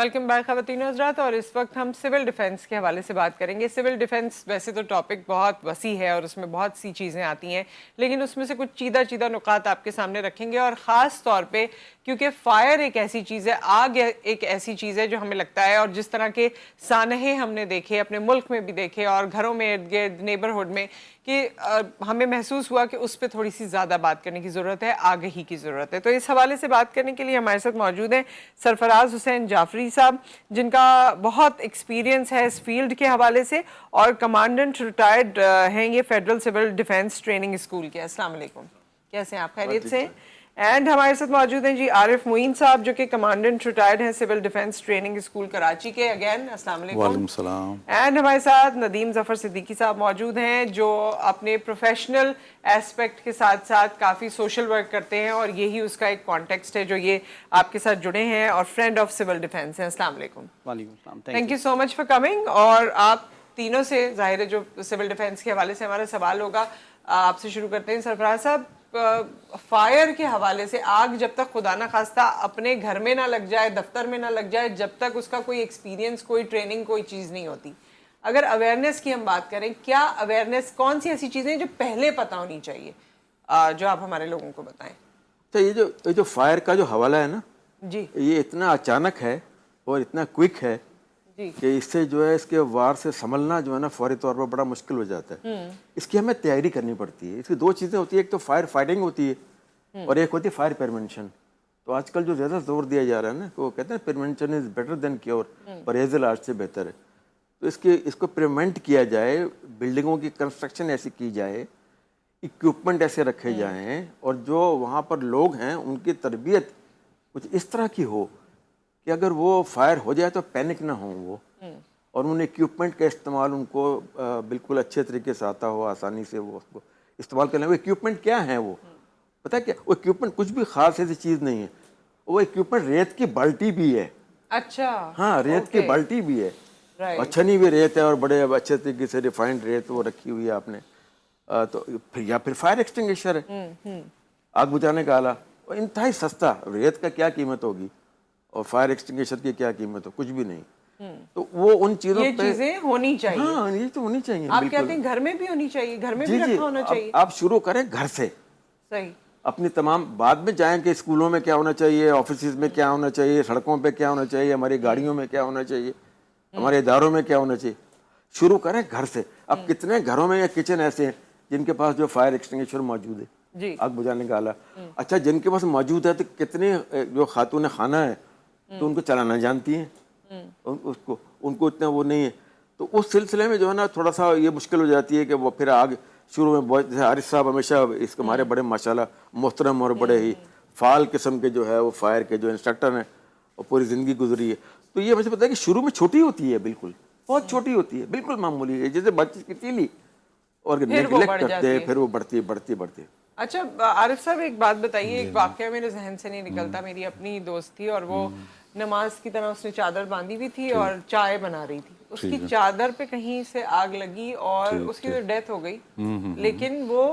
Welcome back ख़वातीन हज़रात। और इस वक्त हम सिविल डिफेंस के हवाले से बात करेंगे। सिविल डिफेंस वैसे तो टॉपिक बहुत वसी है और उसमें बहुत सी चीज़ें आती हैं, लेकिन उसमें से कुछ चीदा चीदा नुकात आपके सामने रखेंगे। और ख़ास तौर पे क्योंकि फायर एक ऐसी चीज़ है, आग एक ऐसी चीज़ है जो हमें लगता है, और जिस तरह के सानहे हमने देखे अपने मुल्क में भी देखे और घरों में इर्द गिर्द नेबरहुड में, कि हमें महसूस हुआ कि उस पर थोड़ी सी ज़्यादा बात करने की ज़रूरत है, आगही की ज़रूरत है। तो इस हवाले से बात करने के लिए हमारे साथ मौजूद हैं सरफराज हुसैन जाफरी साहब, जिनका बहुत एक्सपीरियंस है इस फील्ड के हवाले से, और कमांडेंट रिटायर्ड हैं ये federal civil defence training school के। अस्सलाम वालेकुम, कैसे हैं आप? खैरियत से? एंड हमारे साथ मौजूद हैं जी आरिफ मोइन साहब, जो कि कमांडेंट रिटायर्ड हैं civil defence training school Karachi के। अगेन अस्सलाम वालेकुम। वालेकुम सलाम। एंड हमारे साथ नदीम जफर सिद्दीकी साहब मौजूद हैं, जो अपने प्रोफेशनल एस्पेक्ट के साथ साथ काफ़ी सोशल वर्क करते हैं, और यही उसका एक कॉन्टेक्स्ट है जो ये आपके साथ जुड़े हैं, और फ्रेंड ऑफ सिविल डिफेंस हैं। अस्सलाम वालेकुम। वालेकुम सलाम। Thank you so much for coming. और आप तीनों से जाहिर है जो सिविल डिफेंस के हवाले से हमारा सवाल होगा, आपसे शुरू करते हैं सरफराज साहब। फायर के हवाले से, आग जब तक खुदा ना खास्ता अपने घर में ना लग जाए, दफ्तर में ना लग जाए, जब तक उसका कोई एक्सपीरियंस, कोई ट्रेनिंग, कोई चीज़ नहीं होती। अगर अवेयरनेस की हम बात करें, क्या अवेयरनेस, कौन सी ऐसी चीज़ें जो पहले पता होनी चाहिए, जो आप हमारे लोगों को बताएं? तो ये जो फायर का जो हवाला है ना जी, ये इतना अचानक है और इतना क्विक है कि इससे जो है इसके वार से संभलना जो है ना फौरी तौर पर बड़ा मुश्किल हो जाता है। इसकी हमें तैयारी करनी पड़ती है। इसकी दो चीज़ें होती है, एक तो फायर फाइटिंग होती है और एक होती है फायर प्रिवेंशन। तो आजकल जो ज़्यादा जोर दिया जा रहा है ना, वो कहते हैं prevention is better than cure, परहेज़ इलाज से बेहतर है। तो इसको प्रिवेंट किया जाए, बिल्डिंगों की कंस्ट्रक्शन ऐसी की जाए, इक्विपमेंट ऐसे रखे जाएँ, और जो वहाँ पर लोग हैं उनकी तरबियत कुछ इस तरह की हो कि अगर वो फायर हो जाए तो पैनिक ना हो वो, और उन इक्विपमेंट का इस्तेमाल उनको बिल्कुल अच्छे तरीके से आता हो, आसानी से वो उसको इस्तेमाल कर लें। वो इक्विपमेंट क्या है वो पता है क्या? वो इक्विपमेंट कुछ भी खास ऐसी चीज़ नहीं है। वो इक्विपमेंट रेत की बाल्टी भी है। अच्छा, हाँ, रेत की बाल्टी भी है। अच्छा नहीं भी रेत है और बड़े अच्छे तरीके से रिफाइंड रेत वो रखी हुई है आपने, तो फिर या फिर फायर एक्सटिंग्विशर है, आग बुझाने का आला। और इंतहाई सस्ता, रेत का क्या कीमत होगी और फायर एक्सटिंग्विशर की क्या कीमत हो, कुछ भी नहीं। तो वो उन चीजों ये चीजें होनी चाहिए। हाँ, ये तो होनी चाहिए। आप कहते हैं घर में भी होनी चाहिए, घर में भी रखा होना चाहिए। आप शुरू करें घर से। सही। अपनी तमाम बाद में जाएं कि स्कूलों में क्या होना चाहिए, ऑफिस में क्या होना चाहिए, सड़कों पे क्या होना चाहिए, हमारी गाड़ियों में क्या होना चाहिए, हमारे इदारों में क्या होना चाहिए। शुरू करें घर से। अब कितने घरों में या किचन ऐसे हैं जिनके पास जो फायर एक्सटिंग्विशर मौजूद है, आग बुझाने का आला। अच्छा, जिनके पास मौजूद है तो कितने जो खातून खाना है तो उनको चलाना जानती हैं, उनको इतना वो नहीं है। तो उस सिलसिले में जो है ना थोड़ा सा ये मुश्किल हो जाती है कि वो फिर आग शुरू में बहुत, जैसे आरिफ साहब हमेशा इसके हमारे बड़े माशाल्लाह मोहतरम और बड़े ही फाल किस्म के जो है वो फायर के जो इंस्ट्रक्टर हैं और पूरी ज़िंदगी गुजरी है। तो ये मुझे पता है कि शुरू में छोटी होती है, बिल्कुल बहुत छोटी होती है, बिल्कुल मामूली है, जैसे बच्चे की तीली, और नेगलेक्ट करते हैं, फिर वो बढ़ती बढ़ती बढ़ती। अच्छा आरिफ साहब, एक बात बताइए, एक वाकया मेरे जहन से नहीं निकलता। मेरी अपनी दोस्त थी और वो नमाज की तरह उसने चादर बांधी हुई थी और चाय बना रही थी। उसकी चादर पे कहीं से आग लगी और उसकी तो डेथ हो गई। लेकिन वो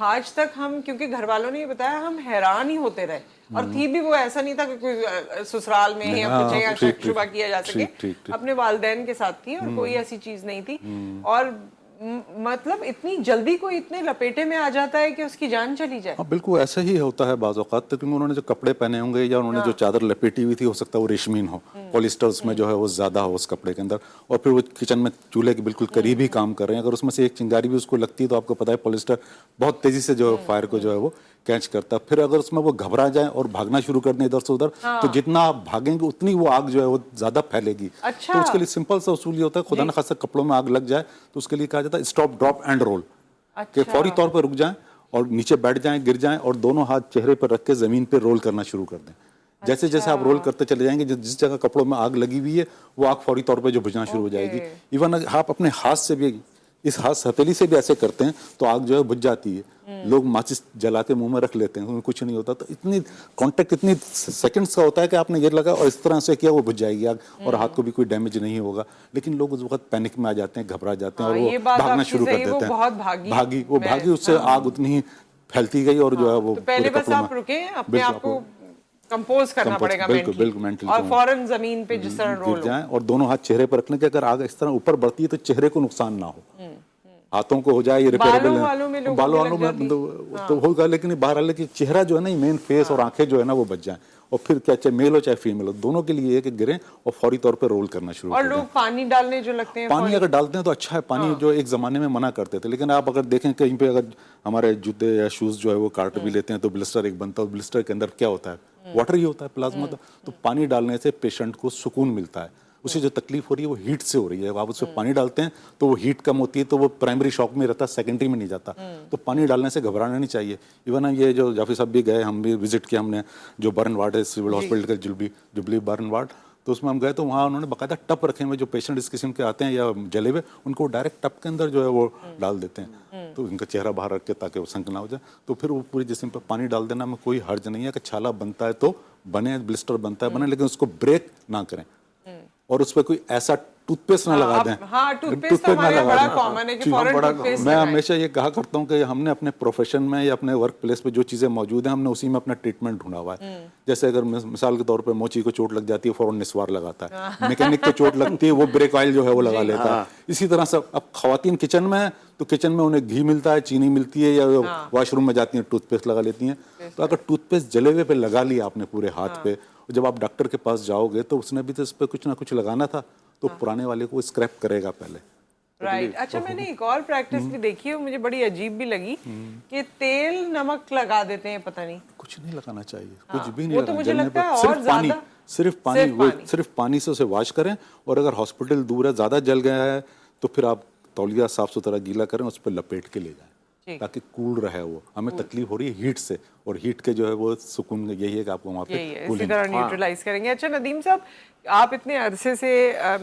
आज तक हम, क्योंकि घर वालों ने ये बताया, हम हैरान ही होते रहे। और थी भी वो, ऐसा नहीं था कि कोई ससुराल में या कुछ या शक शुबा किया जा सके, अपने वालिदैन के साथ थी और कोई ऐसी चीज नहीं थी। और मतलब इतनी जल्दी कोई इतने लपेटे में आ जाता है कि उसकी जान चली जाए। हाँ, बिल्कुल ऐसा ही होता है बाज़ औक़ात। क्योंकि उन्होंने जो कपड़े पहने होंगे या उन्होंने जो चादर लपेटी हुई थी, हो सकता है वो रेशमीन हो, पॉलिस्टर उसमें जो है वो ज़्यादा हो उस कपड़े के अंदर, और फिर वो किचन में चूल्हे के बिल्कुल करीब ही काम कर रहे हैं। अगर उसमें से एक चिंगारी भी उसको लगती है तो आपको पता है पॉलिस्टर बहुत तेज़ी से जो है फायर को जो है वो कैच करता है। फिर अगर उसमें वो घबरा जाए और भागना शुरू कर दें इधर से उधर, तो जितना आप भागेंगे उतनी वो आग जो है वो ज़्यादा फैलेगी। अच्छा। तो उसके लिए सिंपल सा उसूल ये होता है, खुदा न खासा कपड़ों में आग लग जाए तो उसके लिए कहा जाता है स्टॉप ड्रॉप एंड रोल। कि फौरी तौर पर रुक जाएं और नीचे बैठ जाएं, गिर जाएं, और दोनों हाथ चेहरे पर रख के जमीन पे रोल करना शुरू कर दें। जैसे जैसे आप रोल करते चले जाएंगे, जिस जगह कपड़ों में आग लगी हुई है वो आग फौरी तौर पे जो बुझना शुरू हो जाएगी। इवन आप अपने हाथ से भी, इस हाथ हथेली से भी ऐसे करते हैं तो आग जो है बुझ जाती है। लोग माचिस जला के मुंह में रख लेते हैं, उन्हें कुछ नहीं होता। तो इतनी कांटेक्ट इतनी सेकंड्स का होता है कि आपने ये लगा और इस तरह से किया वो बुझ जाएगी आग, और हाथ को भी कोई डैमेज नहीं होगा। लेकिन लोग उस वक्त पैनिक में आ जाते हैं, घबरा जाते हैं और वो भागना शुरू कर देते हैं। भागी उससे आग उतनी ही फैलती गई और जो है वो तो पहले बस आप रुके, अपने आप को कंपोज करना पड़ेगा बिल्कुल mentally। बिल्कुल मेंटली और फौरन जमीन पे जिस तरह गिर रोल जाएं और दोनों हाथ चेहरे पर रखने के, अगर आग इस तरह ऊपर बढ़ती है तो चेहरे को नुकसान ना हो, हाथों को हो जाए ये रिपेयरेबल है, वालों में लोगों बालों की लग वालों जाती में तो होगा, लेकिन बाहर वाले की चेहरा जो है ना, ये मेन फेस और आंखें जो है ना वो बच जाएं, और फिर क्या चाहे मेल हो चाहे फीमेल हो, दोनों के लिए है कि गिरें और फौरी तौर पे रोल करना शुरू और कर दें। लोग पानी डालने जो लगते हैं पानी अगर डालते हैं तो अच्छा है, पानी जो एक जमाने में मना करते थे, लेकिन आप अगर देखें कहीं पे अगर हमारे जूते या शूज जो है वो काट भी लेते हैं तो ब्लिस्टर एक बनता है, ब्लिस्टर के अंदर क्या होता है, वाटर ही होता है, प्लाज्मा। तो पानी डालने से पेशेंट को सुकून मिलता है, उसे जो तकलीफ हो रही है वो हीट से हो रही है, आप उसमें पानी डालते हैं तो वो हीट कम होती है, तो वो प्राइमरी शॉक में रहता है, सेकेंडरी में नहीं जाता। तो पानी डालने से घबराना नहीं चाहिए। इवन ये जो जाफी साहब भी गए, हम भी विजिट किया हमने, जो बर्न वार्ड है सिविल हॉस्पिटल का, जुबली बर्न वार्ड, तो उसमें हम गए तो वहाँ उन्होंने बाकायदा टप रखे हुए, जो पेशेंट इस किस्म के आते हैं या जले हुए, उनको डायरेक्ट टप के अंदर जो है वो डाल देते हैं, तो इनका चेहरा बाहर रख के ताकि वो संक ना हो जाए, तो फिर वो पूरी जिस्म पर पानी डाल देना में कोई हर्ज नहीं है। कि छाला बनता है तो बने, ब्लिस्टर बनता है बने, लेकिन उसको ब्रेक ना करें और उस पर कोई ऐसा टूथपेस्ट ना लगा दें। हाँ, टूथपेस्ट तो हमारे यहाँ बड़ा कॉमन है कि फौरन टूथपेस्ट मैं हमेशा ये कहा करता हूँ कि हमने अपने प्रोफेशन में या अपने वर्क प्लेस पे जो चीज़ें मौजूद हैं, हमने उसी में अपना ट्रीटमेंट ढूंढा हुआ है। जैसे अगर मिसाल के तौर पे मोची को चोट लग जाती है, फौरन निस्वार लगाता है, मैकेनिक को चोट लगती है, वो ब्रेक ऑयल जो है वो लगा लेता है। इसी तरह से अब खवातीन किचन में है तो किचन में उन्हें घी मिलता है, चीनी मिलती है, या वॉशरूम में जाती है टूथपेस्ट लगा लेती हैं। तो अगर टूथपेस्ट जले हुए पे लगा लिया आपने पूरे हाथ पे, जब आप डॉक्टर के पास जाओगे तो उसने भी तो इस पर कुछ ना कुछ लगाना था, तो पुराने वाले को स्क्रैप करेगा पहले। राइट। अच्छा, मैंने एक और प्रैक्टिस भी देखी है, मुझे बड़ी अजीब भी लगी, कि तेल नमक लगा देते हैं, पता नहीं, कुछ नहीं लगाना चाहिए, कुछ भी नहीं वो तो लगाना, मुझे जलने लगता है पर और ज्यादा सिर्फ पानी से उसे वॉश करें, और अगर हॉस्पिटल दूर है, ज़्यादा जल गया है, तो फिर आप तौलिया साफ सुथरा गीला करें, उस पर लपेट के ले जाएं ताकि कूल रहे। वो हमें तकलीफ हो रही है हीट से, और हीट के जो है वो सुकून यही है कि आपको वहाँ पे इसी तरह न्यूट्रलाइज करेंगे। अच्छा नदीम साहब, आप इतने अरसे से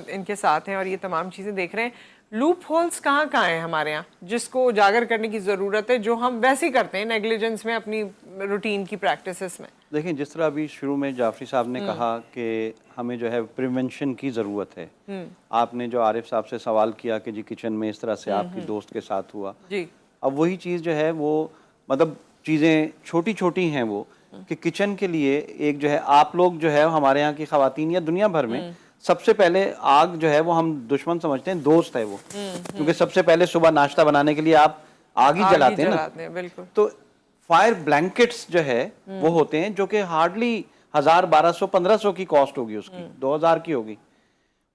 इनके साथ हैं और ये तमाम चीज़ें देख रहे हैं, लूप होल्स कहाँ कहाँ हैं हमारे यहाँ जिसको उजागर करने की ज़रूरत है, जो हम वैसे ही करते हैं नेग्लिजेंस में अपनी रूटीन की प्रैक्टिसेस में? देखिए, जिस तरह अभी शुरू में जाफरी साहब ने कहा कि हमें जो है प्रिवेंशन की ज़रूरत है। आपने जो आरिफ साहब से सवाल किया कि जी किचन में इस तरह से आपकी दोस्त के साथ हुआ जी, अब वही चीज़ जो है वो मतलब चीज़ें छोटी छोटी हैं वो, कि किचन के लिए एक जो है, आप लोग जो है हमारे यहाँ की ख़वातीन या दुनिया भर में सबसे पहले आग जो है वो हम दुश्मन समझते हैं, दोस्त है वो, क्योंकि सबसे पहले सुबह नाश्ता बनाने के लिए आप आग ही जलाते हैं ना। बिल्कुल। तो फायर ब्लैंकेट्स जो है वो होते हैं, जो कि हार्डली 1000, 1200, 1500 की कॉस्ट होगी उसकी, 2000 की होगी।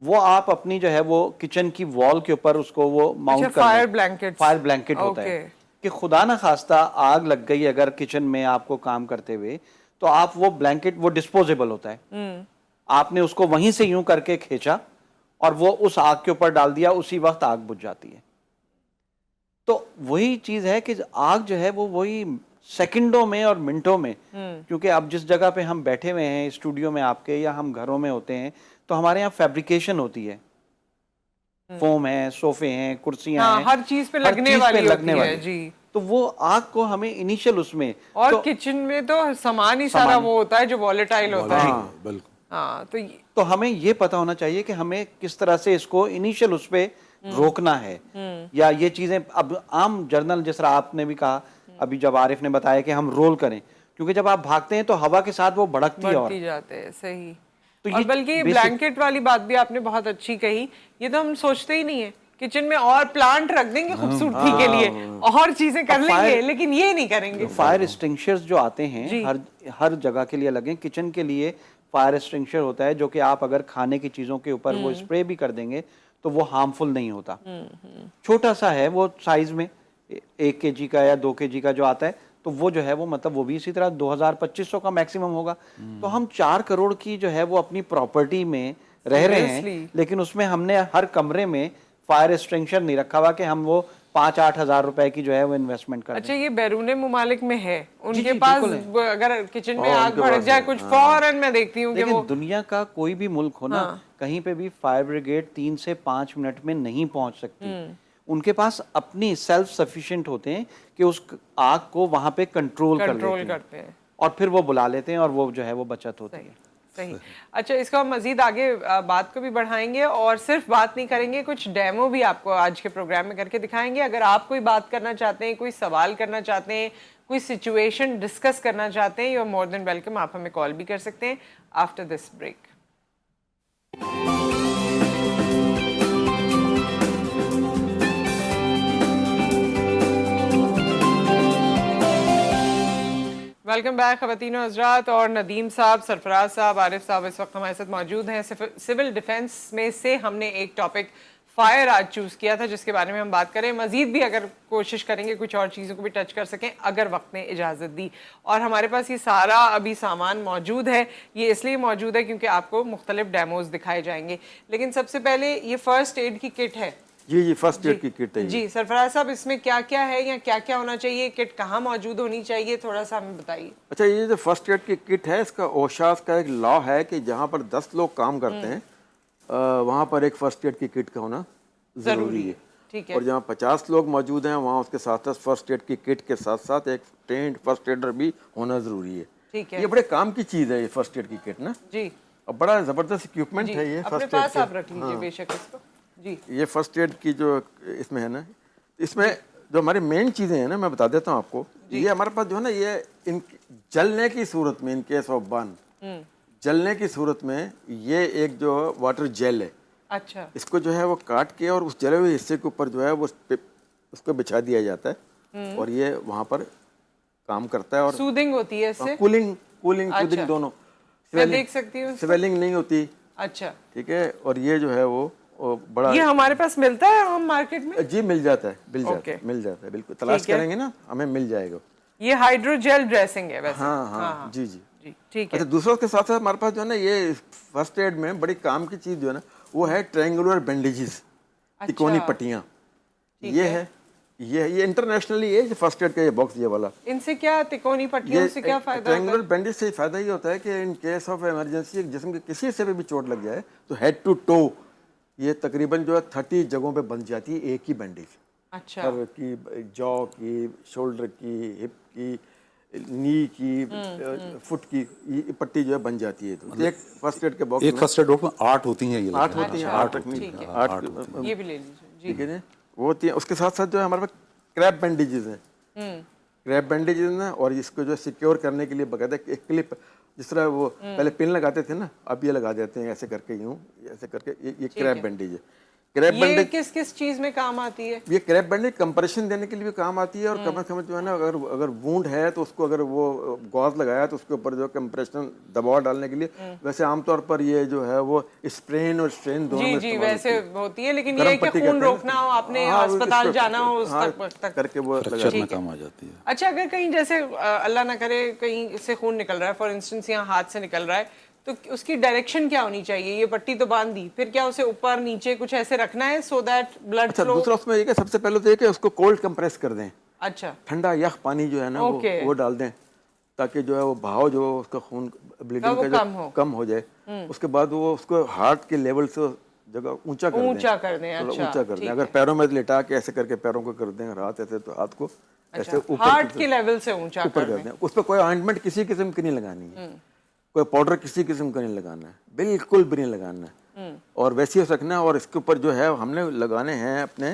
वो आप अपनी जो है वो किचन की वॉल के ऊपर उसको वो माउंट कर, फायर ब्लैंकेट होता है कि खुदा ना खास्ता आग लग गई अगर किचन में आपको काम करते हुए, तो आप वो ब्लैंकेट, वो डिस्पोजेबल होता है, आपने उसको वहीं से यूं करके खींचा और वो उस आग के ऊपर डाल दिया, उसी वक्त आग बुझ जाती है। तो वही चीज है कि आग जो है वो वही सेकंडों में और मिनटों में, क्योंकि अब जिस जगह पे हम बैठे हुए हैं स्टूडियो में आपके, या हम घरों में होते हैं, तो हमारे यहाँ फैब्रिकेशन होती है, फोम है, सोफे हैं, कुर्सियां हैं, हर चीज पे लगने वाली है जी। तो वो आग को हमें इनिशियल उसमें, और किचन में तो सामान ही सारा वो होता है जो वॉलेटाइल होता है। बिल्कुल। हाँ, तो हमें ये पता होना चाहिए कि हमें किस तरह से इसको इनिशियल उस पे रोकना है, या ये चीजें अब आम जर्नल, जिस तरह आपने भी कहा अभी जब आरिफ ने बताया कि हम रोल करें, क्योंकि जब आप भागते हैं तो हवा के साथ वो बढ़ती जाते हैं। सही। तो और बल्कि ये ब्लैंकेट वाली बात भी आपने बहुत अच्छी कही, ये तो हम सोचते ही नहीं है, किचन में और प्लांट रख देंगे खूबसूरती के लिए, और चीजें कर लेंगे, लेकिन ये नहीं करेंगे। फायर एक्सटिंग्विशर्स जो आते हैं हर जगह के लिए लगे, किचन के लिए फायर एक्सटिंग्विशर होता है, जो कि आप अगर खाने की चीजों के ऊपर वो स्प्रे भी कर देंगे तो वो हार्मफुल नहीं होता। छोटा सा है वो साइज में, 1 kg का या 2 kg का जो आता है, तो वो जो है वो मतलब वो भी इसी तरह 2000-2500 का मैक्सिमम होगा। तो हम 4 करोड़ की जो है वो अपनी प्रॉपर्टी में रह रहे हैं, लेकिन उसमें हमने हर कमरे में फायर एक्सटिंग्विशर नहीं रखा हुआ कि हम वो 5-8 हज़ार रुपए की जो है वो इन्वेस्टमेंट करें। अच्छा, ये बैरूने मुमालिक में है, उनके पास अगर किचन में आग भड़क जाए कुछ, फौरन मैं देखती हूँ कि वो, दुनिया का कोई भी मुल्क हो ना, कहीं पे भी फायर ब्रिगेड 3 से 5 मिनट में नहीं पहुंच सकती। उनके पास अपनी सेल्फ सफिशिएंट होते हैं कि उस आग को वहां पे कंट्रोल करते हैं, और फिर वो बुला लेते हैं, और वो जो है वो बचत होती है। सही। अच्छा, इसको हम मजीद आगे बात को भी बढ़ाएंगे, और सिर्फ बात नहीं करेंगे, कुछ डेमो भी आपको आज के प्रोग्राम में करके दिखाएंगे। अगर आप कोई बात करना चाहते हैं, कोई सवाल करना चाहते हैं, कोई सिचुएशन डिस्कस करना चाहते हैं, you are more than welcome, आप हमें कॉल भी कर सकते हैं after this break. Welcome back ख़वातीन और हज़रात, और नदीम साहब, सरफराज साहब, आरिफ साहब इस वक्त हमारे साथ मौजूद हैं। सिविल डिफेंस में से हमने एक टॉपिक फायर आज चूज़ किया था जिसके बारे में हम बात करें। मज़ीद भी अगर कोशिश करेंगे कुछ और चीज़ों को भी टच कर सकें अगर वक्त ने इजाज़त दी। और हमारे पास ये सारा अभी सामान मौजूद है, ये इसलिए मौजूद है क्योंकि आपको मुख्तलिफ डेमोज दिखाए जाएंगे। लेकिन सबसे पहले ये फ़र्स्ट एड की किट है। जी, फर्स्ट एड की किट है जी सरफराज साहब, इसमें क्या क्या है या क्या क्या होना चाहिए, किट कहाँ मौजूद होनी चाहिए, थोड़ा सा हमें बताइए। अच्छा, ये जो फर्स्ट एड की किट है, इसका ओशास का एक लॉ है कि जहाँ पर 10 लोग काम करते हैं वहाँ पर एक फर्स्ट एड की किट का होना ज़रूरी है। ठीक है। और जहाँ 50 लोग मौजूद हैं वहाँ उसके साथ साथ फर्स्ट एड की किट के साथ साथ एक ट्रेंड फर्स्ट एडर भी होना ज़रूरी है। ठीक है। ये बड़े काम की चीज़ है ये फर्स्ट एड की किट ना जी। और बड़ा ज़बरदस्त इक्विपमेंट है ये अपने फर्स्ट एड पास आप रख लीजिए बेशक इसको। जी, ये फर्स्ट एड की जो इसमें है ना, इसमें जो हमारी मेन चीज़ें हैं ना, मैं बता देता हूँ आपको। ये हमारे पास जो है ना, ये इन जलने की सूरत में, इन केस ऑफ बर्न, जलने की सूरत में ये एक जो वाटर जेल है, अच्छा, इसको जो है वो काट के और उस जले हुए हिस्से के ऊपर जो है वो उसको बिछा दिया जाता है और ये वहाँ पर काम करता है और सूदिंग होती है इससे, कूलिंग सूदिंग दोनों। मैं देख सकती हूँ, स्वेलिंग नहीं होती। अच्छा, ठीक है। और ये जो है वो बड़ा, ये हमारे पास मिलता है हम मार्केट में? जी मिल जाता है, मिल जाता है बिल्कुल, तलाश करेंगे ना हमें मिल जाएगा। ये हाइड्रोजेल ड्रेसिंग है वैसे। हाँ, जी। ठीक है। अच्छा, दूसरों के साथ साथ हमारे पास जो है ना, ये फर्स्ट एड में बड़ी काम की चीज जो है ना, वो है ट्रायंगुलर बैंडेजेस, त्रिकोणी पट्टियाँ। ये है, ये इंटरनेशनली है फर्स्ट एड का ये बॉक्स, ये वाला। इनसे क्या त्रिकोणी पट्टियों से क्या फायदा होता है? ट्रायंगुलर बैंडेज से फायदा ये होता है कि इन केस ऑफ इमरजेंसी जिस्म के किसी से भी चोट लग जाए तो हेड टू टो ये तकरीबन जो है 30 जगहों पे बन जाती है एक ही बैंडेज। अच्छा, सर की, जॉ की, शोल्डर की, हिप की, नी की, फुट की, ये पट्टी जो है बन जाती है। तो एक फर्स्ट एड के बॉक्स एक फर्स्ट एड बॉक्स में 8 होती हैं, ये 8 होती हैं, 8 ये भी ले लीजिए जी। ठीक है ना, वो होती है। उसके साथ साथ जो है हमारे पास क्रैप बैंडेजेस हैं, क्रैप बैंडेजेस ना, और इसको जो सिक्योर करने के लिए बकायदा एक क्लिप, जिस तरह वो पहले पिन लगाते थे ना, अब ये लगा देते हैं ऐसे करके, यूं ऐसे करके। ये क्रैप बैंडेज है। क्रैप बैंडेज किस चीज में काम आती है? ये क्रैप बैंडेज कंप्रेशन देने के लिए भी काम आती है और कम से कम जो है ना, अगर वूंड है तो उसको, अगर वो गॉज लगाया तो उसके ऊपर जो कंप्रेशन दबाव डालने के लिए, वैसे आमतौर पर ये जो है वो स्प्रेन और स्ट्रेन दोनों में जी वैसे होती है, लेकिन ये कि खून रोकना हो, आपने अस्पताल जाना हो, उस तक करके वो फ्रैक्चर में काम आ जाती है। अच्छा, अगर कहीं जैसे अल्लाह ना करे कहीं से खून निकल रहा है, फॉर इंस्टेंस यहाँ हाथ से निकल रहा है, तो उसकी डायरेक्शन क्या होनी चाहिए? ये पट्टी तो बांध दी, फिर क्या उसे ऊपर नीचे कुछ ऐसे रखना है सो दैट ब्लड फ्लो? दूसरा उसमें ये कि सबसे पहले तो ये कि उसको कोल्ड कंप्रेस कर दें। अच्छा, ठंडा यख पानी जो है ना वो डाल दें ताकि जो है वो बहाव जो उसका खून ब्लीडिंग का जो कम हो जाए। उसके बाद वो उसको हार्ट के लेवल से जगह ऊंचा कर दें। ऊंचा कर दें। अच्छा, ऊंचा कर दें। अगर पैरों में लेटा के ऐसे करके पैरों को कर दें, हाथ ऐसे, तो हाथ को ऐसे ऊपर हार्ट के लेवल से ऊंचा कर दें। उस पर कोई ऑइंटमेंट किसी किस्म की नहीं लगानी है, कोई पाउडर किसी किस्म का नहीं लगाना है, बिल्कुल भी नहीं लगाना है, और वैसे ही रखना है। और इसके ऊपर जो है हमने लगाने हैं अपने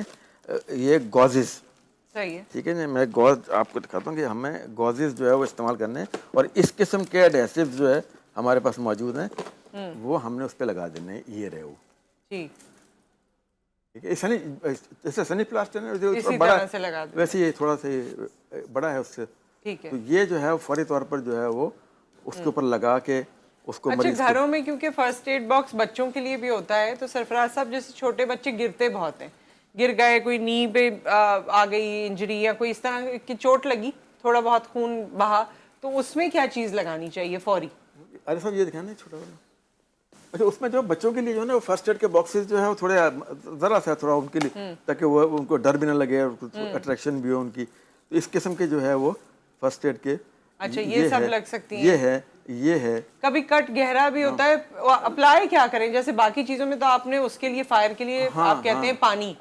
ये गॉजेस। सही है, ठीक है ना, मैं गॉज आपको दिखाता हूँ कि हमें गॉजेस जो है वो इस्तेमाल करने हैं, और इस किस्म के एडहेसिव जो है हमारे पास मौजूद हैं, वो हमने उस पर लगा देने हैं। ये रहे वो, ठीक है, सनी, जैसे सनी प्लास्टर है बड़ा, वैसे ये थोड़ा सा बड़ा है उससे। ठीक है। तो ये जो है फौरी तौर पर जो है वो उसके ऊपर लगा के उसको। अच्छा, घरों में क्योंकि फर्स्ट एड बॉक्स बच्चों के लिए भी होता है, तो सरफराज साहब जैसे छोटे बच्चे गिरते बहुत हैं, गिर गए, कोई नी पे आ गई इंजरी या कोई इस तरह की चोट लगी, थोड़ा बहुत खून बहा, तो उसमें क्या चीज़ लगानी चाहिए फौरी? अरे साहब ये दिखाना छोटा वाला। अच्छा, उसमें जो बच्चों के लिए जो है ना फर्स्ट एड के बॉक्सेस जो है वो थोड़े ज़रा सा थोड़ा उनके लिए, ताकि वो उनको डर भी ना लगे और अट्रैक्शन भी हो उनकी, तो इस किस्म के जो है वो फर्स्ट एड के। अच्छा, ये सब लग सकती हैं। ये है। कभी कट गहरा भी होता है, अप्लाई क्या करें? जैसे बाकी चीजों में तो आपने उसके लिए फायर के लिए आप कहते हैं पानी,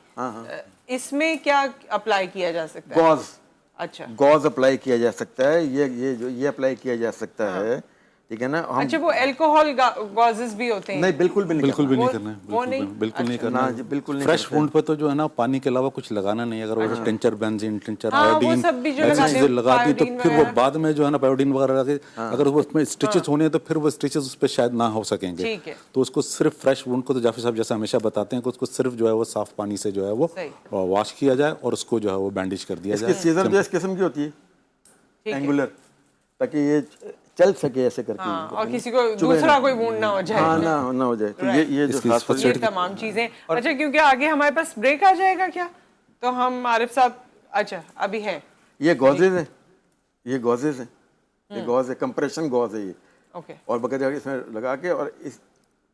इसमें क्या अप्लाई किया जा सकता है? गॉज। अच्छा, गॉज अप्लाई किया जा सकता है, ये अप्लाई किया जा सकता है ठीक है ना। हम अच्छा, वो अल्कोहल गॉजेस भी होते हैं? नहीं, बिल्कुल भी नहीं बिल्कुल भी करना। नहीं करना है, वो नहीं? बिल्कुल नहीं करना ना है। जी, बिल्कुल नहीं फ्रेश करते। वुंड पे तो जो है ना पानी के अलावा कुछ लगाना नहीं है। अगर वो टिंचर बेंजीन, टिंचर हाँ, वो आयोडीन सब भी जो ऐसी लगाते चीजें हैं, लगा दी तो आयोडीन फिर वो वगैरह। बाद में जो है ना आयोडीन वगैरह लगा के अगर वो उसमें स्टिचेस होने हैं तो फिर वो स्टिचेस उस पर शायद ना हो सकेंगे। ठीक है। तो उसको सिर्फ फ्रेश वुंड को तो जाफर साहब जैसे हमेशा बताते हैं कि उसको सिर्फ जो है वो साफ पानी से जो है वो सही। वॉश किया जाए और उसको जो है वो बैंडेज कर दिया इसकी जाए। सीजर जो इस किस्म की होती है, ठीक है। एंगुलर, ताकि ये चल सके ऐसे करके। हाँ, और किसी को दूसरा कोई वूंड ना हो जाए। हाँ, ना हो जाए। तो ये जो इसकी खास first ये aid तमाम चीजें। अच्छा, क्योंकि आगे हमारे पास ब्रेक आ जाएगा क्या, तो हम आरिफ साहब, अच्छा अभी है, ये गॉजेज है, ये गॉजेज है, ये गॉज है, कंप्रेशन गॉज है ये। ओके, और बगैर इसमें लगा के और इस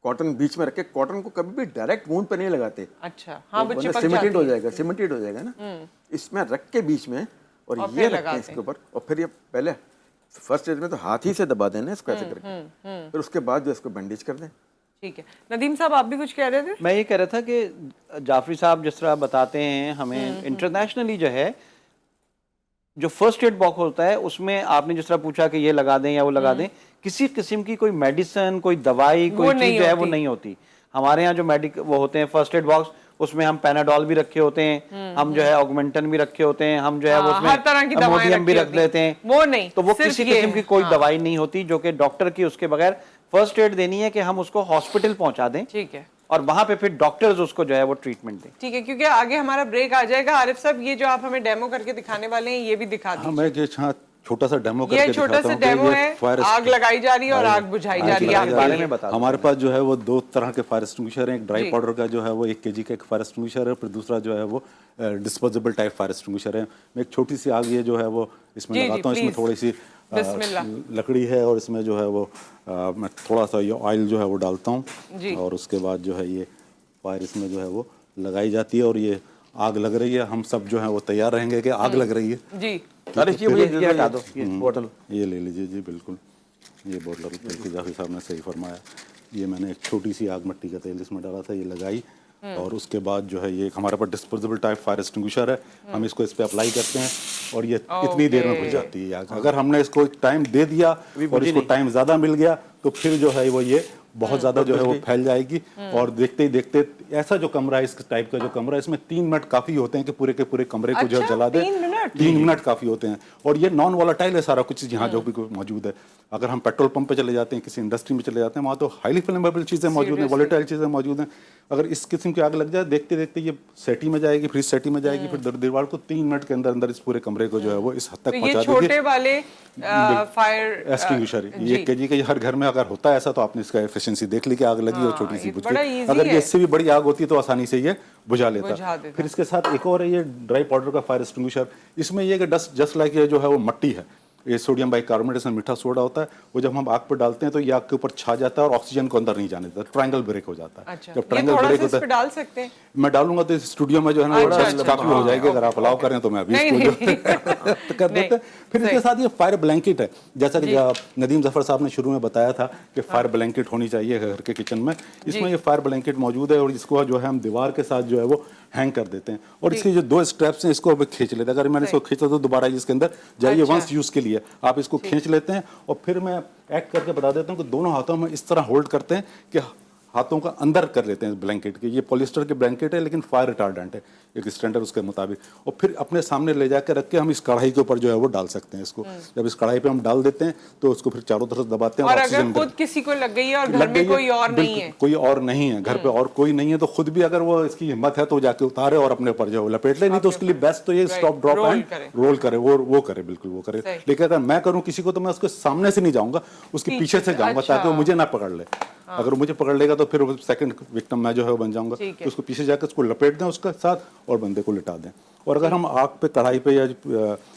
कॉटन बीच में रख के, कॉटन को कभी भी डायरेक्ट वूंड पे नहीं लगाते। अच्छा, हाँ, वो बच्चे वरना पक सीमेंटेड जाती हो है। जाएगा, सीमेंटेड हो जाएगा ना। इसमें रख के बीच में और और ये फिर रखते लगाते हैं इसके ऊपर, और फिर ये पहले फर्स्ट स्टेज में तो हाथ ही से दबा देना इसको ऐसे करके, फिर उसके बाद जो इसको बैंडेज कर दें। ठीक है। नदीम साहब, आप भी कुछ कह रहे थे? मैं ये कह रहा था कि जाफरी साहब जिस तरह बताते हैं हमें, इंटरनेशनली जो है जो फर्स्ट एड बॉक्स होता है उसमें आपने जिस तरह पूछा कि ये लगा दें या वो लगा दें, किसी किस्म की कोई मेडिसिन, कोई दवाई, वो कोई नहीं चीज जो है वो होती। नहीं होती। हमारे यहाँ जो वो होते हैं फर्स्ट एड बॉक्स, उसमें हम पैनाडॉल भी रखे होते हैं, हम जो है ऑगमेंटन भी रखे होते हैं, हम जो है वो हाँ, हर तरह की उसमें दवाएं अमोनियम भी रखी रख होती हैं। देते हैं। वो नहीं, तो वो सिर्फ किसी ये किस्म की है। कोई हाँ। दवाई नहीं होती जो कि डॉक्टर की उसके बगैर फर्स्ट एड देनी है कि हम उसको हॉस्पिटल पहुंचा दें ठीक है, और वहां पे फिर डॉक्टर्स उसको जो है वो ट्रीटमेंट दें। ठीक है, क्योंकि आगे हमारा ब्रेक आ जाएगा। आरिफ साहब, ये जो आप हमें डेमो करके दिखाने वाले हैं, ये भी दिखा हाँ, दीजिए। मैं ये छोटा सा डेमो ये करके छोटा दिखाता सा हूँ कि डेमो ये है, fire आग लगाई जा रही है और आग बुझाई जा रही है। लगाई आपके जा रही लिए। है। बता दो हमारे पास जो है वो 2 तरह के फायर एक्सटिंग्विशर हैं। एक ड्राई जी। पाउडर का जो है वो 1 kg का एक फायर एक्सटिंग्विशर है, फिर दूसरा जो है वो डिस्पोजेबल टाइप फायर एक्सटिंग्विशर है। मैं एक छोटी सी आग ये जो है वो इसमें जी, लगाता हूँ। इसमें please। थोड़ी सी बिस्मिल्लाह। लकड़ी है और इसमें जो है वो मैं थोड़ा सा ये ऑयल जो है वो डालता हूँ जी। और उसके बाद जो है ये फायर इसमें जो है वो लगाई जाती है और ये आग लग रही है। हम सब जो है वो तैयार रहेंगे कि आग लग रही है। जी, अरे जी, मुझे ये हटा दो ये बोतल। ये ले लीजिए जी, बिल्कुल। ये बोतल बल्कि जाफर साहब ने सही फरमाया। ये मैंने एक छोटी सी आग मट्टी का तेल इसमें डाला था, ये लगाई और उसके बाद जो है ये हमारे पास डिस्पोजेबल टाइप फायर एक्सटिंग्विशर है। हम इसको इस पे अप्लाई करते हैं और ये इतनी देर में बुझ जाती है आग। अगर हमने इसको टाइम दे दिया और इसको टाइम ज़्यादा मिल गया तो फिर जो है वो ये बहुत ज़्यादा जो है वो फैल जाएगी। और देखते ही देखते ऐसा जो कमरा है, इस टाइप का जो कमरा है, इसमें 3 मिनट काफ़ी होते हैं कि पूरे के पूरे कमरे को जो अच्छा, जला दे। 3 मिनट? 3 मिनट काफ़ी होते हैं और ये नॉन वॉलेटाइल है सारा कुछ यहाँ जो भी मौजूद है। अगर हम पेट्रोल पंप पे चले जाते हैं, किसी इंडस्ट्री में चले जाते हैं, वहाँ तो हाईली फ्लेमेबल चीज़ें मौजूद हैं, वॉलेटाइल चीज़ें मौजूद हैं। अगर इस किस्म की आग लग जाए, देखते देखते ये सेटी में जाएगी, फिर सेटी में जाएगी, फिर दीवार को 3 मिनट के अंदर अंदर इस पूरे कमरे को जो है वो इस हद तक तो ये पहुँचा छोटे देगी। वाले फायर एक्सटिंग्विशर ये केजी के हर घर में अगर होता है ऐसा, तो आपने इसका एफिशिएंसी देख ली कि आग लगी और छोटी सी ये बुझ बड़ा गई। easy अगर है। ये इससे भी बड़ी आग होती तो आसानी से ये बुझा बुझा लेता। देता। फिर इसके साथ एक और है ये ड्राई पाउडर का फायर एक्सटिंग्विशर। इसमें ये कि जस्ट लाइक ये जो है वो मट्टी है, ये सोडियम बाइकार्बोनेट, इसमें मीठा सोडा होता है। वो जब हम आग पर डालते हैं तो ये आग के ऊपर छा जाता है और ऑक्सीजन को अंदर नहीं जाने देता, ट्रायंगल ब्रेक हो जाता है। अच्छा, जब ये ट्रायंगल थोड़ा ब्रेक सा इस होता पे है, डाल सकते हैं? मैं डालूंगा तो इस स्टूडियो में जो है ना वो अच्छा, डस्ट काफी हो जाएगी। अगर आप अलाउ करें तो मैं अभी नहीं, इसको जो नहीं। तो कर देते हैं। फिर इसके साथ ये फायर ब्लैंकेट है, जैसा कि नदीम जफर साहब ने शुरू में बताया था कि फायर ब्लैंकेट होनी चाहिए घर के किचन में। इसमें ये फायर ब्लैंकेट मौजूद है और इसको जो है हम दीवार के साथ जो है वो हैंग कर देते हैं और इसके जो 2 स्ट्रैप्स हैं इसको अब खींच लेते हैं। अगर मैंने इसको खींचा तो दोबारा इसके अंदर जाइए, अच्छा। वंस यूज के लिए आप इसको खींच लेते हैं। और फिर मैं एक्ट करके बता देता हूँ कि दोनों हाथों में इस तरह होल्ड करते हैं कि हाथों का अंदर कर लेते हैं ब्लैंकेट के। ये पॉलिस्टर के ब्लैंकेट है लेकिन फायर रिटार्डेंट है, एक स्टैंडर्ड उसके मुताबिक। और फिर अपने सामने ले जाकर रख के हम इस कढ़ाई के ऊपर जो है वो डाल सकते हैं इसको। जब इस कढ़ाई पे हम डाल देते हैं तो उसको फिर चारों तरफ दबाते हैं और अगर ऑक्सीजन खुद किसी को लग गई है और घर लग गई में है, कोई और नहीं है, कोई और नहीं है घर पे और कोई नहीं है, तो खुद भी अगर वो इसकी हिम्मत है तो जाके उतारे और अपने ऊपर जो लपेट ले। नहीं तो उसके लिए बेस्ट तो ये स्टॉप ड्रॉप रोल एंड करे। रोल करे, वो करे, बिल्कुल वो करे। सही। लेकिन अगर मैं करूं किसी को तो मैं उसके सामने से नहीं जाऊंगा, उसके पीछे से जाऊंगा अच्छा। ताकि वो मुझे ना पकड़ ले। अगर मुझे पकड़ लेगा तो फिर सेकंड विक्टिम मैं जो है वो बन जाऊंगा। ठीक है। तो उसको पीछे जाकर उसको लपेट दें उसके साथ और बंदे को लिटा दें। और अगर हम आग पे, कढ़ाई पे या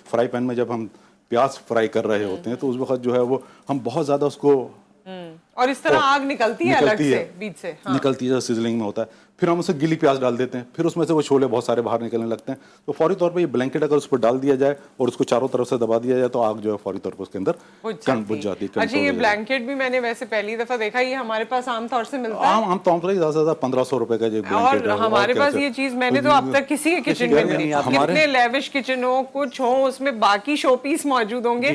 फ्राई पैन में जब हम प्याज फ्राई कर रहे होते हैं तो उस वक्त जो है वो हम बहुत ज्यादा उसको और इस तरह आग निकलती है अलग निकलती से है, बीच से। निकलती है, सिजलिंग में होता है। फिर हम उसमें गिली प्याज डाल देते हैं, फिर उसमें से वो शोले बहुत सारे बाहर निकलने लगते हैं। तो फौरी तौर पे ये ब्लैंकेट अगर उस पर डाल दिया जाए और उसको चारों तरफ से दबा दिया जाए तो आग जो है फौरी तौर पर उसके अंदर बुझ जाती है। अच्छा, ये ब्लैंकेट भी मैंने वैसे पहली दफा देखा, ये हमारे पास आमतौर से मिलता है? आम तौर पर ज़्यादा से ज़्यादा 1500 रुपए का जो ब्लैंकेट और है। हमारे पास ये चीज मैंने तो अब तक किसी के किचन में नहीं देखी। कितने लेविश किचन हो, कुछ हो, उसमें बाकी शो पीस मौजूद होंगे,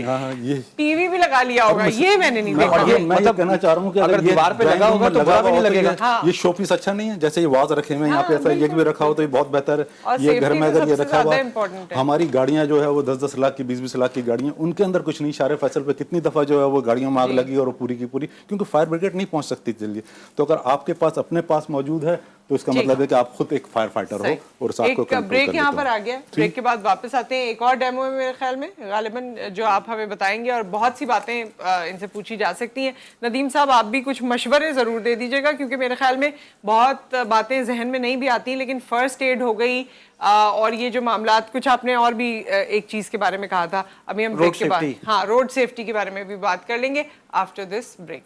टीवी भी लगा लिया होगा, ये मैंने नहीं देखा। मैं ये कहना चाह रहा हूँ कि अगर दीवार पे लगा होगा तो बुरा भी नहीं लगेगा। ये शो पीस अच्छा नहीं है, जैसे ये वाज रखे हुए हैं यहाँ पे, ऐसा ये भी रखा हो तो ये बहुत बेहतर है। ये घर में अगर ये रखा हुआ, हमारी गाड़ियां जो है वो 10-10 लाख की 20-20 लाख की गाड़ियां, उनके अंदर कुछ नहीं। शारे फैसल पे कितनी दफा जो है वो गाड़ियों में आग लगी और पूरी की पूरी, क्योंकि फायर ब्रिगेड नहीं पहुंच सकती जल्दी। तो अगर आपके पास अपने पास मौजूद है तो इसका मतलब है कि आप खुद एक फायर फाइटर हो और उस आग को कंट्रोल कर लेते हो। ब्रेक यहाँ पर आ गया, ब्रेक के बाद वापस आते हैं। एक और डेमो है मेरे ख्याल में गालिबन जो आप हमें बताएंगे, और बहुत सी बातें इनसे पूछी जा सकती हैं। नदीम साहब, आप भी कुछ मशवरे जरूर दे दीजिएगा, क्योंकि मेरे ख्याल में बहुत बातें जहन में नहीं भी आती, लेकिन फर्स्ट एड हो गई और ये जो मामलात, कुछ आपने और भी एक चीज के बारे में कहा था, अभी हम ब्रेक के बाद हाँ रोड सेफ्टी के बारे में भी बात कर लेंगे after this break.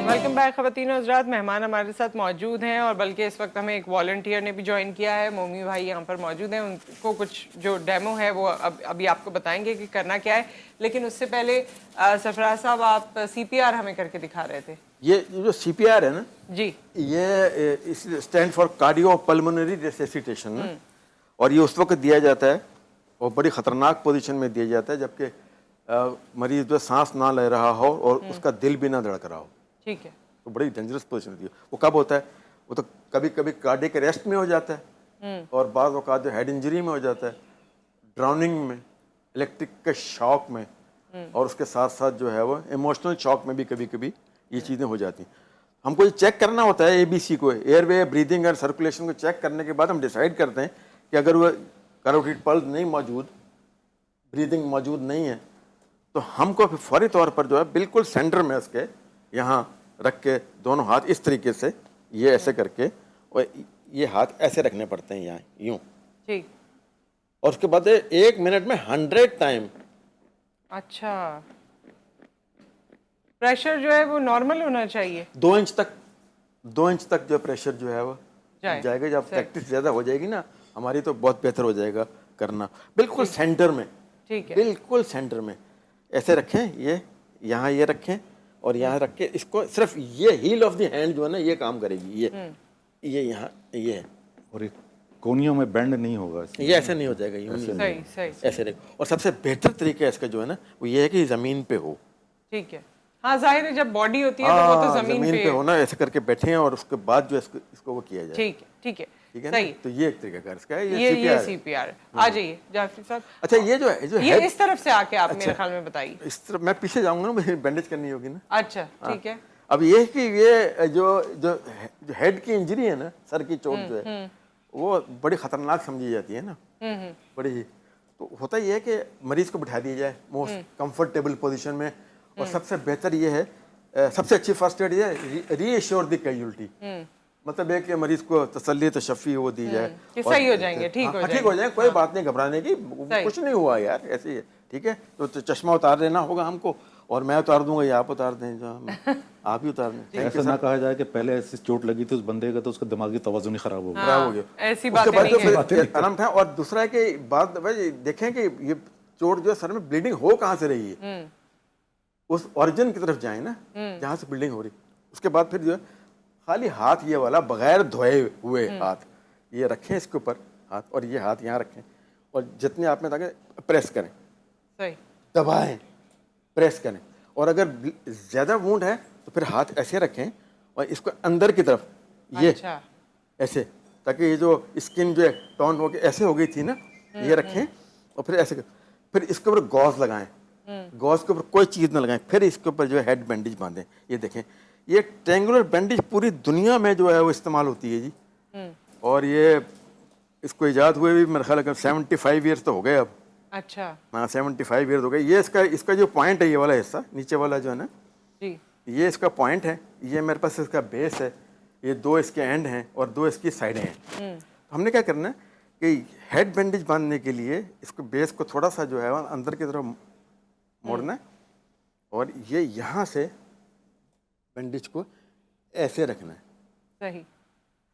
Welcome back ख़वातीन और हज़रात, मेहमान हमारे साथ मौजूद हैं और बल्कि इस वक्त हमें एक वॉलंटियर ने भी ज्वाइन किया है। मोमी भाई यहाँ पर मौजूद हैं, उनको कुछ जो डेमो है वो अभी आपको बताएंगे कि करना क्या है। लेकिन उससे पहले सरफराज साहब, आप CPR हमें करके दिखा रहे थे। ये जो CPR है ना जी, ये stand for cardio pulmonary resuscitation ना, और ये उस वक्त दिया जाता है और बड़ी ख़तरनाक पोजीशन में दिया जाता है जबकि मरीज जो सांस ना ले रहा हो और उसका दिल भी ना धड़क रहा हो। ठीक है। तो बड़ी डेंजरस पोजीशन होती है। वो कब होता है? वो तो कभी कभी कार्डियक अरेस्ट में हो जाता है और बाद वक़्त जो हेड इंजरी में हो जाता है, ड्राउनिंग में, इलेक्ट्रिक के शॉक में, और उसके साथ साथ जो है वो इमोशनल शॉक में भी कभी कभी ये चीज़ें हो जाती हैं। हमको ये चेक करना होता है ABC को, एयरवे, ब्रीदिंग और सर्कुलेशन को चेक करने के बाद हम डिसाइड करते हैं कि अगर वो कैरोटिड पल्स नहीं मौजूद, ब्रीदिंग मौजूद नहीं है, तो हमको फिर फौरी तौर पर जो है बिल्कुल सेंटर में उसके यहाँ रख के दोनों हाथ इस तरीके से, ये ऐसे करके, और ये हाथ ऐसे रखने पड़ते हैं यहाँ यूं, ठीक। और उसके बाद 1 मिनट में 100 टाइम। अच्छा, प्रेशर जो है वो नॉर्मल होना चाहिए? 2 इंच तक जो प्रेशर जो है वो जाएगा। जब प्रैक्टिस ज़्यादा हो जाएगी ना हमारी तो बहुत बेहतर हो जाएगा करना। बिल्कुल सेंटर में, ठीक है, बिल्कुल सेंटर में ऐसे रखें, ये यहाँ ये रखें और यहाँ रख के इसको सिर्फ ये हील ऑफ द हैंड जो है ना ये काम करेगी। ये यहाँ ये है, और एक कोनियों में बेंड नहीं होगा, ये ऐसे नहीं हो जाएगा, ये सही ऐसे रहेगा। और सबसे बेहतर तरीका इसका जो है ना वो ये है कि ज़मीन पे हो। ठीक है, हाँ जाहिर है जब बॉडी होती है तो वो तो ज़मीन पे हो ना, ऐसे करके बैठे हैं और उसके बाद जो इसको वो किया जाए। ठीक है, ठीक है, सही। तो ये एक तरीका इसका है, ये CPR। आ जाइए जाफरी साहब। अच्छा, ये जो है ये इस तरफ से आके आप मेरे ख्याल में बताइए। इस तरफ मैं पीछे जाऊंगा ना, मुझे बैंडेज करनी होगी ना। अच्छा, ठीक है। अब ये कि ये जो हेड की इंजरी है ना, सर की चोट जो है वो बड़ी खतरनाक समझी जाती है ना, बड़ी ही। तो होता ये है कि मरीज को बिठा दिया जाए मोस्ट कंफर्टेबल पोजीशन में, और सबसे बेहतर ये है, सबसे अच्छी फर्स्ट एड ये है रीएश्योर द कैजुअल्टी, मतलब है कि मरीज को तसल्ली तशफ़ी वो दी जाए कि सही हो जाएंगे, ठीक हो जाएंगे, कोई बात नहीं, घबराने की कुछ नहीं हुआ यार, ऐसे ही है, ठीक है। तो चश्मा उतार लेना होगा हमको, और मैं उतार दूंगा या आप उतार दें, जो आप ही उतार दें। ऐसा ना कहा जाए कि पहले ऐसी चोट लगी थी उस बंदे का तो उसका दिमागी तवज़ुन ही खराब हो गया, ऐसी बातें नहीं है। आराम था। और दूसरा है कि बात भाई देखें कि ये चोट जो है सर में ब्लीडिंग हो कहाँ से रही है, उस ओरिजिन की तरफ जाए ना जहाँ से ब्लीडिंग हो रही। उसके बाद फिर जो है खाली हाथ ये वाला बगैर धोए हुए हाथ ये रखें इसके ऊपर हाथ, और ये हाथ यहाँ रखें, और जितने आप में ताकि प्रेस करें, सही दबाएं, प्रेस करें। और अगर ज़्यादा वुंड है तो फिर हाथ ऐसे रखें और इसको अंदर की तरफ ये ऐसे, ताकि ये जो स्किन जो है टॉन हो के ऐसे हो गई थी ना, ये रखें और फिर ऐसे, फिर इसके ऊपर गॉज लगाएं, गॉज के ऊपर कोई चीज़ ना लगाएं, फिर इसके ऊपर जो है हेड बैंडेज बांधें। ये देखें, ये ट्रेंगुलर बैंडेज पूरी दुनिया में जो है वो इस्तेमाल होती है जी, और ये इसको ईजाद हुए भी मेरे ख्याल 75 ईयर्स तो हो गए अब। अच्छा, हाँ 75 ईयर्स हो गए। ये इसका जो पॉइंट है, ये वाला हिस्सा नीचे वाला जो है ना जी, ये इसका पॉइंट है, ये मेरे पास इसका बेस है, ये 2 इसके एंड हैं और 2 इसकी साइडें हैं। तो हमने क्या करना है कि हेड बैंडेज बांधने के लिए इसको बेस को थोड़ा सा जो है अंदर की तरफ मोड़ना है, और ये यहाँ से बैंडेज को ऐसे रखना है, सही।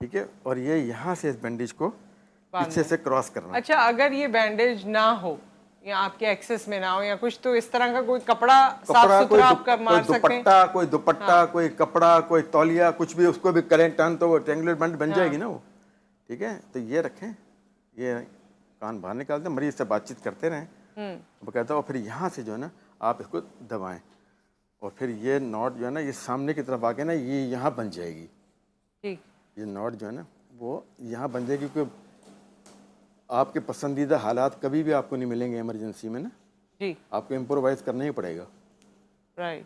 ठीक है, और ये यहाँ से इस बैंडेज को पीछे से क्रॉस करना है। अच्छा, अगर ये बैंडेज ना हो या आपके एक्सेस में ना हो या कुछ, तो इस तरह का कोई कपड़ा साफ सुथरा आप कर मार सकते हैं। कोई दुपट्टा, कोई कपड़ा, कोई तौलिया, कुछ भी, उसको भी करेंट टर्न तो वो ट्रेंगुलर बैंड बन जाएगी ना वो, ठीक है। तो ये रखें, ये कान बाहर निकालते हैं, मरीज से बातचीत करते रहें बकायदा, और फिर यहाँ से जो है ना आप इसको दबाएं, और फिर ये नॉट जो है ना ये सामने की तरफ आके ना ये यहाँ बन जाएगी, ठीक। ये नॉट जो है ना वो यहाँ बन जाएगी, क्योंकि आपके पसंदीदा हालात कभी भी आपको नहीं मिलेंगे इमरजेंसी में ना जी, आपको इम्प्रोवाइज करना ही पड़ेगा, राइट।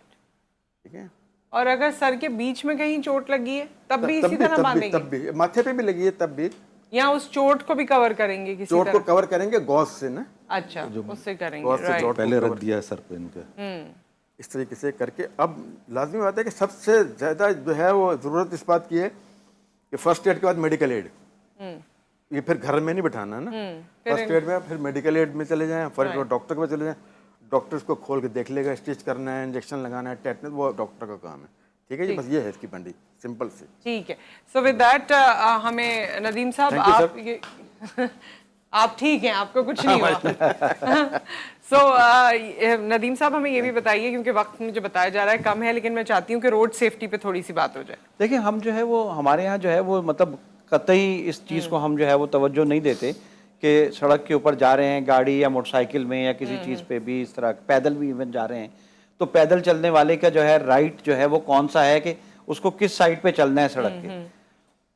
ठीक है। और अगर सर के बीच में कहीं चोट लगी है तब भी इसी तरह बांधेंगे? तब भी माथे पे भी लगी है तब भी, या उस चोट को भी कवर करेंगे किसी चोट तरह? को कवर करेंगे गॉज से ना, अच्छा, उससे करेंगे, गॉज से राइट। चोट पहले रख दिया है सर पे इनके। इस तरीके से करके। अब लाजमी बात है कि सबसे ज़्यादा जो है वो ज़रूरत इस बात की है कि फर्स्ट एड के बाद मेडिकल एड, ये फिर घर में नहीं बिठाना ना, फर्स्ट एड में फिर मेडिकल एड में चले जाएं, फिर डॉक्टर के पास चले जाएं, डॉक्टर इसको खोल के देख लेगा, स्टिच करना है, इंजेक्शन लगाना है, टेटनस, वो डॉक्टर का काम है, ठीक है जी। बस ये है इसकी बंडी, सिंपल सी। ठीक है। सो विद दैट हमें नदीम साहब, Thank you, आप ये आप ठीक हैं, आपको कुछ नहीं हुआ। सो नदीम साहब हमें ये भी बताइए, क्योंकि वक्त मुझे बताया जा रहा है कम है, लेकिन मैं चाहती हूँ कि रोड सेफ्टी पे थोड़ी सी बात हो जाए। देखिए, हम जो है वो हमारे यहाँ जो है वो मतलब कतई इस चीज़ को हम जो है वो तवज्जो नहीं देते कि सड़क के ऊपर जा रहे हैं गाड़ी या मोटरसाइकिल में या किसी चीज़ पे भी, इस तरह पैदल भी इवन जा रहे हैं, तो पैदल चलने वाले का जो है राइट जो है वो कौन सा है कि उसको किस साइड पे चलना है सड़क के।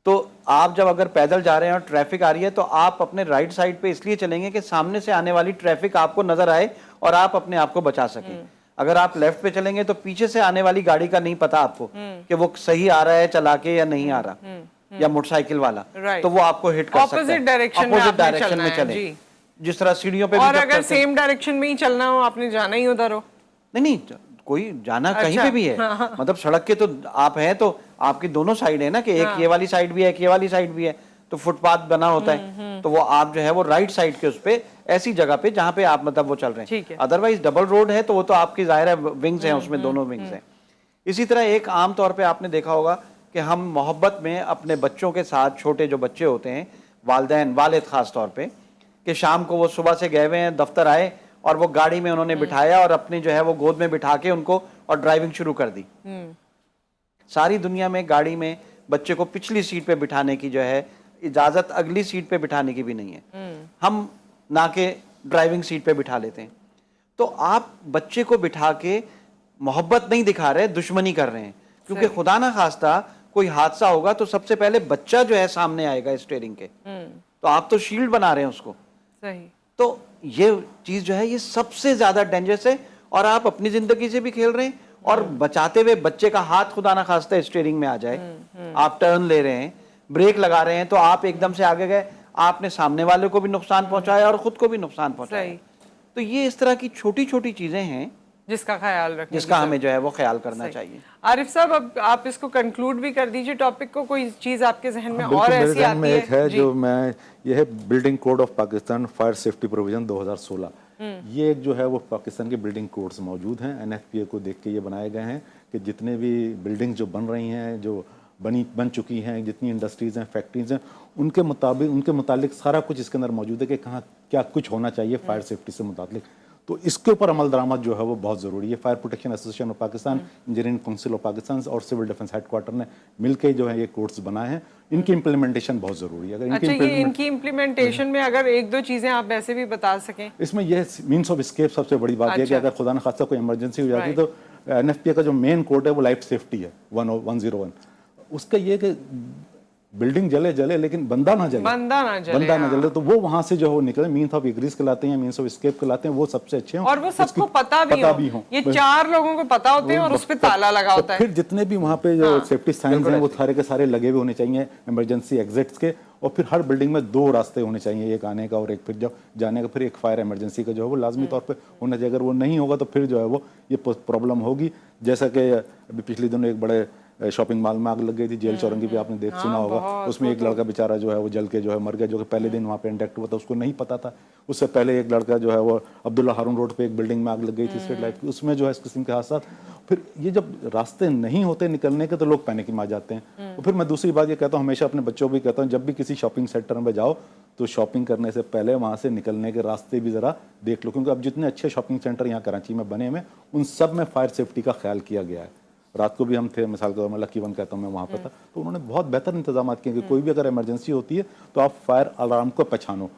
तो आप जब अगर पैदल जा रहे हैं और ट्रैफिक आ रही है तो आप अपने राइट साइड पे इसलिए चलेंगे कि सामने से आने वाली ट्रैफिक आपको नजर आए और आप अपने आप को बचा सकें। अगर आप लेफ्ट पे चलेंगे तो पीछे से आने वाली गाड़ी का नहीं पता आपको कि वो सही आ रहा है चला के या नहीं आ रहा, या मोटरसाइकिल वाला, तो वो आपको हिट कर सकता है। ऑपोजिट डायरेक्शन में चले, जिस तरह सीढ़ियों पे और अगर सेम डायरेक्शन में ही चलना हो, आपने जाना ही उधर हो। नहीं, कोई जाना कहीं पे भी है, मतलब सड़क के तो आप हैं तो आपकी दोनों साइड है ना, कि एक ये वाली साइड भी है, एक ये वाली साइड भी है, तो फुटपाथ बना होता है, तो वो आप जो है वो राइट साइड के उस पे ऐसी जगह पे जहाँ पे आप मतलब वो चल रहे हैं। अदरवाइज डबल रोड है तो वो तो आपकी जाहिर है विंग्स हैं, उसमें दोनों विंग्स हैं। इसी तरह एक आम तौर पे आपने देखा होगा कि हम मोहब्बत में अपने बच्चों के साथ, छोटे जो बच्चे होते हैं, वालिदैन वालिद खास तौर पे, कि शाम को वो सुबह से गए हुए हैं, दफ्तर आए और वो गाड़ी में उन्होंने बिठाया और अपनी जो है वो गोद में बिठा के उनको और ड्राइविंग शुरू कर दी। सारी दुनिया में गाड़ी में बच्चे को पिछली सीट पे बिठाने की जो है इजाजत अगली सीट पे बिठाने की भी नहीं है, हम ना के ड्राइविंग सीट पे बिठा लेते हैं। तो आप बच्चे को बिठा के मोहब्बत नहीं दिखा रहे, दुश्मनी कर रहे हैं, क्योंकि खुदा ना खास्ता कोई हादसा होगा तो सबसे पहले बच्चा जो है सामने आएगा स्टीयरिंग के, तो आप तो शील्ड बना रहे हैं उसको। सही। तो ये चीज जो है ये सबसे ज्यादा डेंजरस है, और आप अपनी जिंदगी से भी खेल रहे हैं और बचाते हुए बच्चे का हाथ खुदा ना खास्ता स्टीयरिंग में आ जाए, आप टर्न ले रहे हैं, ब्रेक लगा रहे हैं, तो आप एकदम से आगे गए, आपने सामने वाले को भी नुकसान पहुंचाया और खुद को भी नुकसान पहुंचाया। तो ये इस तरह की छोटी छोटी चीजें हैं जिसका ख्याल रखना, जिसका हमें जो है वो ख्याल करना चाहिए। आरिफ साहब, अब आप इसको कंक्लूड भी कर दीजिए टॉपिक को, कोई चीज आपके जहन में और मेरे ऐसी जहन आती में एक है जी? जो मैं, ये है building code of Pakistan fire safety provision 2016। ये एक जो है वो पाकिस्तान के बिल्डिंग कोड्स मौजूद हैं, NFPA को देख के ये बनाए गए हैं कि जितने भी बिल्डिंग जो बन रही हैं, जो बन चुकी हैं, जितनी इंडस्ट्रीज हैं, फैक्ट्रीज हैं, उनके मुताबिक सारा कुछ इसके अंदर मौजूद है कि कहाँ क्या कुछ होना चाहिए फायर सेफ्टी से मुताबिक। तो इसके ऊपर अमल दरामद जो है वो बहुत ज़रूरी है। Fire protection association of Pakistan, engineering council of Pakistan और सिविल डिफेंस हेडक्वार्टर ने मिलकर जो है ये कोड्स बनाए हैं, इनकी इम्प्लीमेंटेशन बहुत ज़रूरी है। अगर इनकी इम्प्लीमेंटेशन में अगर एक दो चीज़ें आप वैसे भी बता सकें। इसमें यह मीन्स ऑफ एस्केप सबसे बड़ी बात है कि अगर खुदा न खास्ता कोई इमरजेंसी हो जाती है तो NFPA का जो मेन कोड है वो लाइफ सेफ्टी है 101। उसका ये कि बिल्डिंग जले लेकिन बंदा ना जले, तो वो वहां से जो हो निकले, मीन्स ऑफ एग्रीज कहलाते हैं, मीन्स ऑफ एस्केप कहलाते हैं, वो सबसे अच्छे हों और वो सबको पता भी हो। ये 4 लोगों को पता होते हैं और उस पे ताला लगा होता है। फिर जितने भी वहाँ पे जो सेफ्टी साइंस हैं वो सारे के सारे लगे हुए होने चाहिए इमरजेंसी एग्जिट्स के, और फिर हर बिल्डिंग में 2 रास्ते होने चाहिए, एक आने का और एक फिर जब जाने का, फिर एक फायर इमरजेंसी का जो है वो लाजमी तौर पे होना चाहिए। अगर वो नहीं होगा तो फिर जो है वो ये प्रॉब्लम होगी। जैसा कि अभी पिछले दिनों एक बड़े शॉपिंग मॉल में आग लग गई थी, जेल चौरंगी पे आपने सुना होगा, उसमें एक लड़का बेचारा जो है वो जल के जो है मर गया, जो कि पहले दिन वहाँ पे इंडेक्ट हुआ था, उसको नहीं पता था। उससे पहले एक लड़का जो है वो अब्दुल्ला हारून रोड पे एक बिल्डिंग में आग लग गई थी स्ट्रीट लाइट की, उसमें जो है इस किस्म के हादसा। फिर ये जब रास्ते नहीं होते निकलने के तो लोग पैनिक में आ जाते हैं। तो फिर मैं दूसरी बात ये कहता हूँ, हमेशा अपने बच्चों को भी कहता हूँ, जब भी किसी शॉपिंग सेंटर में जाओ तो शॉपिंग करने से पहले वहाँ से निकलने के रास्ते भी ज़रा देख लो, क्योंकि अब जितने अच्छे शॉपिंग सेंटर यहाँ कराची में बने हुए उन सब में फायर सेफ्टी का ख्याल किया गया है। रात को भी हम थे, मिसाल के तौर में लकी वन कहता हूँ मैं, वहाँ पर था, तो उन्होंने बहुत बेहतर इंतजाम किए कि कोई भी अगर इमरजेंसी होती है तो आप फायर अलार्म को पहचानो,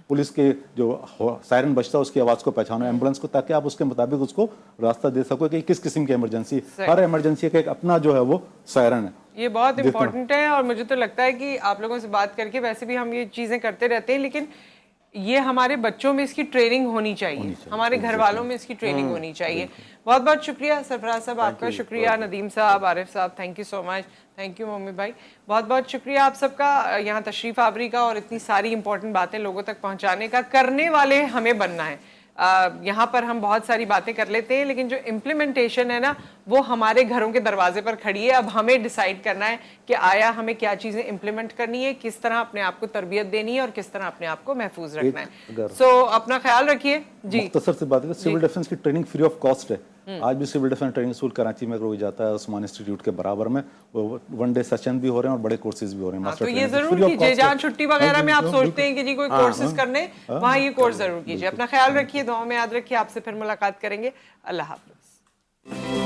पुलिस के जो सायरन बजता है उसकी आवाज़ को पहचानो, एम्बुलेंस को, ताकि आप उसके मुताबिक उसको रास्ता दे सको कि किस किस्म की इमरजेंसी। हर इमरजेंसी का एक अपना जो है वो सायरन है। ये बहुत इंपॉर्टेंट है और मुझे तो लगता है कि आप लोगों से बात करके, वैसे भी हम ये चीज़ें करते रहते हैं, लेकिन ये हमारे बच्चों में इसकी ट्रेनिंग होनी चाहिए, हमारे घर वालों में इसकी ट्रेनिंग होनी चाहिए। बहुत बहुत शुक्रिया सरफराज साहब, आपका शुक्रिया, नदीम साहब, आरिफ साहब, thank you so much, thank you mummy भाई, बहुत बहुत शुक्रिया आप सबका यहाँ तशरीफ आवरी का और इतनी सारी इंपॉर्टेंट बातें लोगों तक पहुँचाने का। करने वाले हमें बनना है। यहाँ पर हम बहुत सारी बातें कर लेते हैं, लेकिन जो इम्प्लीमेंटेशन है ना, वो हमारे घरों के दरवाजे पर खड़ी है। अब हमें डिसाइड करना है कि आया हमें क्या चीज़ें इम्प्लीमेंट करनी है, किस तरह अपने आप को तरबियत देनी है और किस तरह अपने आप को महफूज रखना है। सो अपना ख्याल रखिए जी। मुख्तसर से बात करें, सिविल डिफेंस की ट्रेनिंग फ्री ऑफ कॉस्ट है। आज भी civil defence training school Karachi में रोज जाता है, उस्मान इंस्टीट्यूट के बराबर में, वन डे सेशन भी हो रहे हैं और बड़े कोर्सेज भी हो रहे हैं। तो ये जरूर कीजिए, जहाँ छुट्टी वगैरह में आप सोचते हैं कि जी कोई कोर्सेज करने, वहाँ ये कोर्स जरूर कीजिए। अपना ख्याल रखिए, दुआ में याद रखिए। आपसे फिर मुलाकात करेंगे। अल्लाह हाफ़िज़।